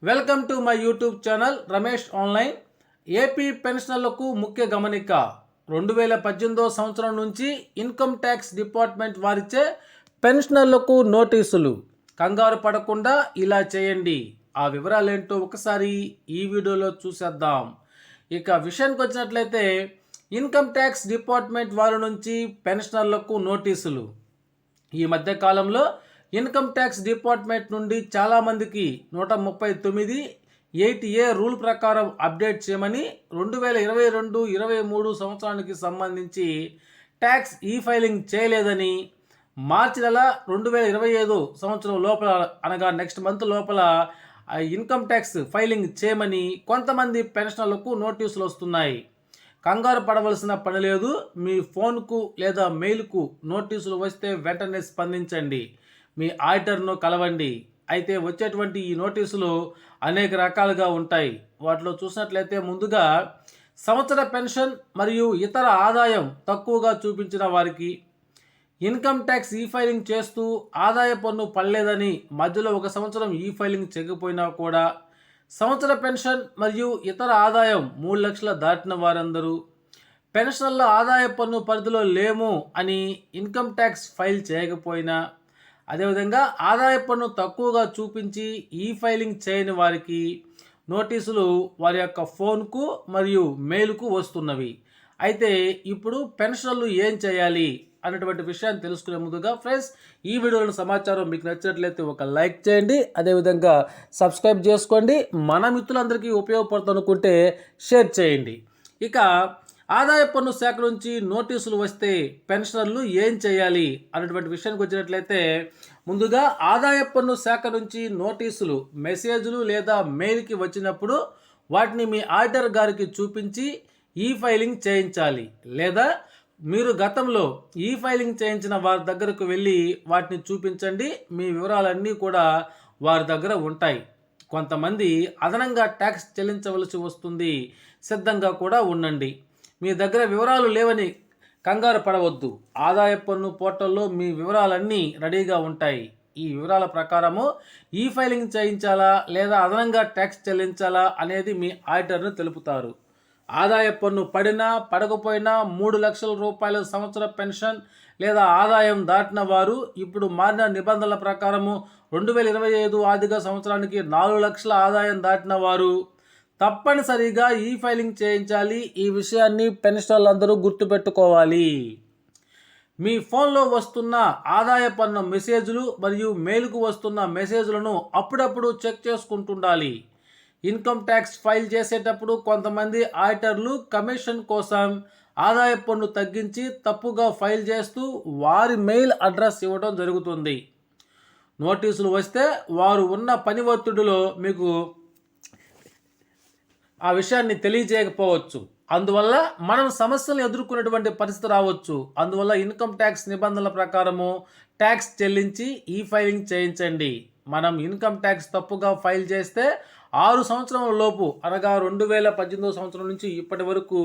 Welcome to my YouTube channel Ramesh online. AP పెన్షనర్లకు ముఖ్య గమనిక. 2018 సంవత్సరం నుంచి ఇన్కమ్ ట్యాక్స్ డిపార్ట్మెంట్ వారిచే పెన్షనర్లకు నోటీసులు. కంగారు పడకుండా ఇలా చేయండి. ఆ వివరాలేంటో ఒకసారి ఈ వీడియోలో చూసేద్దాం. ఇక విషయానికి వచ్చినట్లయితే ఇన్కమ్ ట్యాక్స్ డిపార్ట్మెంట్ వారి నుంచి పెన్షనర్లకు నోటీసులు. ఈ మధ్య కాలంలో ఇన్కమ్ ట్యాక్స్ డిపార్ట్మెంట్ నుండి చాలామందికి 139 8A రూల్ ప్రకారం అప్డేట్ చేయమని 2022-23 సంవత్సరానికి సంబంధించి ట్యాక్స్ ఈ ఫైలింగ్ చేయలేదని, మార్చి నెల 2025 సంవత్సరం లోపల అనగా నెక్స్ట్ మంత్ లోపల ఇన్కమ్ ట్యాక్స్ ఫైలింగ్ చేయమని కొంతమంది పెన్షనర్లకు నోటీసులు వస్తున్నాయి. కంగారు పడవలసిన పని లేదు. మీ ఫోన్కు లేదా మెయిల్కు నోటీసులు వస్తే వెంటనే స్పందించండి. మీ ఆడిటర్ను కలవండి. అయితే వచ్చేటువంటి ఈ నోటీసులు అనేక రకాలుగా ఉంటాయి. వాటిలో చూసినట్లయితే ముందుగా సంవత్సర పెన్షన్ మరియు ఇతర ఆదాయం తక్కువగా చూపించిన వారికి, ఇన్కమ్ ట్యాక్స్ ఈ ఫైలింగ్ చేస్తూ ఆదాయ పన్ను పడలేదని మధ్యలో ఒక సంవత్సరం ఈ ఫైలింగ్ చేయకపోయినా కూడా, సంవత్సర పెన్షన్ మరియు ఇతర ఆదాయం 3 లక్షలు దాటిన వారందరూ, పెన్షన్ల ఆదాయ పన్ను పరిధిలో లేము అని ఇన్కమ్ ట్యాక్స్ ఫైల్ చేయకపోయినా, అదేవిధంగా ఆదాయ పన్ను తక్కువగా చూపించి ఈ ఫైలింగ్ చేయని వారికి నోటీసులు వారి యొక్క ఫోన్కు మరియు మెయిల్కు వస్తున్నవి. అయితే ఇప్పుడు పెన్షనర్లు ఏం చేయాలి అనేటువంటి విషయాన్ని తెలుసుకునే ముందుగా ఫ్రెండ్స్, ఈ వీడియోలో సమాచారం మీకు నచ్చినట్లయితే ఒక లైక్ చేయండి. అదేవిధంగా సబ్స్క్రైబ్ చేసుకోండి. మన మిత్రులందరికీ ఉపయోగపడుతుంది అనుకుంటే షేర్ చేయండి. ఇక ఆదాయ పన్ను శాఖ నుంచి నోటీసులు వస్తే పెన్షనర్లు ఏం చేయాలి అనేటువంటి విషయానికి వచ్చినట్లయితే, ముందుగా ఆదాయ పన్ను శాఖ నుంచి నోటీసులు మెసేజ్లు లేదా మెయిల్కి వచ్చినప్పుడు వాటిని మీ ఆడిటర్ గారికి చూపించి ఈ ఫైలింగ్ చేయించాలి. లేదా మీరు గతంలో ఈ ఫైలింగ్ చేయించిన వారి దగ్గరకు వెళ్ళి వాటిని చూపించండి. మీ వివరాలన్నీ కూడా వారి దగ్గర ఉంటాయి. కొంతమంది అదనంగా ట్యాక్స్ చెల్లించవలసి వస్తుంది, సిద్ధంగా కూడా ఉండండి. మీ దగ్గర వివరాలు లేవని కంగారు పడవద్దు. ఆదాయ పన్ను పోర్టల్లో మీ వివరాలన్నీ రెడీగా ఉంటాయి. ఈ వివరాల ప్రకారము ఈ ఫైలింగ్ చేయించాలా లేదా అదనంగా ట్యాక్స్ చెల్లించాలా అనేది మీ ఆడిటర్ను తెలుపుతారు. ఆదాయ పన్ను పడినా పడకపోయినా 3 లక్షల రూపాయల సంవత్సర పెన్షన్ లేదా ఆదాయం దాటిన వారు, ఇప్పుడు మారిన నిబంధనల ప్రకారము 2025 ఆర్థిక సంవత్సరానికి 4 లక్షల ఆదాయం దాటిన వారు తప్పనిసరిగా ఈ ఫైలింగ్ చేయించాలి. ఈ విషయాన్ని పెన్షనర్లు అందరూ గుర్తుపెట్టుకోవాలి. మీ ఫోన్లో వస్తున్న ఆదాయ పన్ను మెసేజ్లు మరియు మెయిల్కు వస్తున్న మెసేజ్లను అప్పుడప్పుడు చెక్ చేసుకుంటుండాలి. ఇన్కమ్ ట్యాక్స్ ఫైల్ చేసేటప్పుడు కొంతమంది ఆడిటర్లు కమిషన్ కోసం ఆదాయ పన్ను తగ్గించి తప్పుగా ఫైల్ చేస్తూ వారి మెయిల్ అడ్రస్ ఇవ్వడం జరుగుతుంది. నోటీసులు వస్తే వారు ఉన్న పని ఒత్తిడిలో మీకు ఆ విషయాన్ని తెలియజేయకపోవచ్చు. అందువల్ల మనం సమస్యలను ఎదుర్కొనేటువంటి పరిస్థితి రావచ్చు. అందువల్ల ఇన్కమ్ ట్యాక్స్ నిబంధనల ప్రకారము ట్యాక్స్ చెల్లించి ఈ ఫైలింగ్ చేయించండి. మనం ఇన్కమ్ ట్యాక్స్ తప్పుగా ఫైల్ చేస్తే 6 సంవత్సరాల లోపు అనగా 2018 సంవత్సరం నుంచి ఇప్పటి వరకు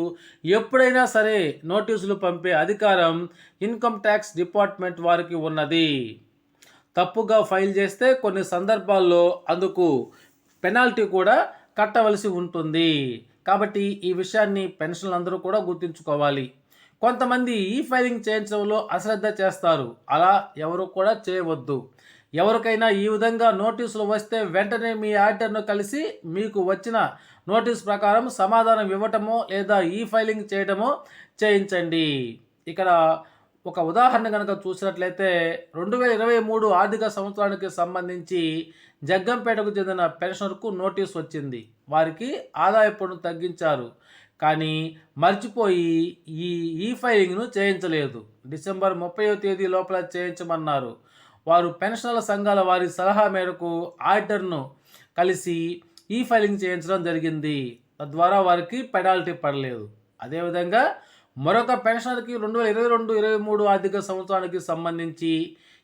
ఎప్పుడైనా సరే నోటీసులు పంపే అధికారం ఇన్కమ్ ట్యాక్స్ డిపార్ట్మెంట్ వారికి ఉన్నది. తప్పుగా ఫైల్ చేస్తే కొన్ని సందర్భాల్లో అందుకు పెనాల్టీ కూడా కట్టవలసి ఉంటుంది. కాబట్టి ఈ విషయాన్ని పెన్షన్లు అందరూ కూడా గుర్తుంచుకోవాలి. కొంతమంది ఈ ఫైలింగ్ చేయించడంలో అశ్రద్ధ చేస్తారు. అలా ఎవరు కూడా చేయవద్దు. ఎవరికైనా ఈ విధంగా నోటీసులు వస్తే వెంటనే మీ ఆడిటర్ను కలిసి మీకు వచ్చిన నోటీస్ ప్రకారం సమాధానం ఇవ్వటమో లేదా ఈ ఫైలింగ్ చేయడమో చేయించండి. ఇక్కడ ఒక ఉదాహరణ కనుక చూసినట్లయితే 2023 ఆర్థిక సంవత్సరానికి సంబంధించి జగ్గంపేటకు చెందిన పెన్షనర్కు నోటీస్ వచ్చింది. వారికి ఆదాయ పన్ను తగ్గించారు, కానీ మర్చిపోయి ఈ ఫైలింగ్ను చేయించలేదు. డిసెంబర్ 30వ తేదీ లోపల చేయించమన్నారు. వారు పెన్షనర్ల సంఘాల వారి సలహా మేరకు ఆడిటర్ను కలిసి ఈ ఫైలింగ్ చేయించడం జరిగింది. తద్వారా వారికి పెనాల్టీ పడలేదు. అదేవిధంగా మరొక పెన్షనర్కి 2022-23 ఆర్థిక సంవత్సరానికి సంబంధించి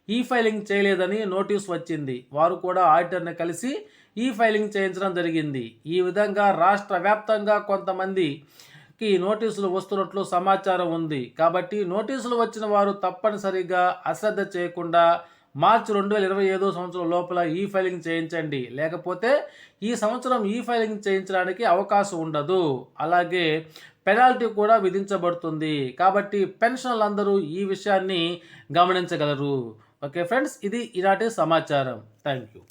ఈ ఫైలింగ్ చేయలేదని నోటీస్ వచ్చింది. వారు కూడా ఆడిటర్ని కలిసి ఈ ఫైలింగ్ చేయించడం జరిగింది. ఈ విధంగా రాష్ట్ర వ్యాప్తంగా కొంతమందికి నోటీసులు వస్తున్నట్లు సమాచారం ఉంది. కాబట్టి నోటీసులు వచ్చిన వారు తప్పనిసరిగా అశ్రద్ధ చేయకుండా మార్చి 2025 సంవత్సరం లోపల ఈ ఫైలింగ్ చేయించండి. లేకపోతే ఈ సంవత్సరం ఈ ఫైలింగ్ చేయించడానికి అవకాశం ఉండదు. అలాగే పెనాల్టీ కూడా విధించబడుతుంది. కాబట్టి పెన్షనర్లందరూ ఈ విషయాన్ని గమనించగలరు. ఓకే ఫ్రెండ్స్, ఇది ఈనాటి సమాచారం. Thank you.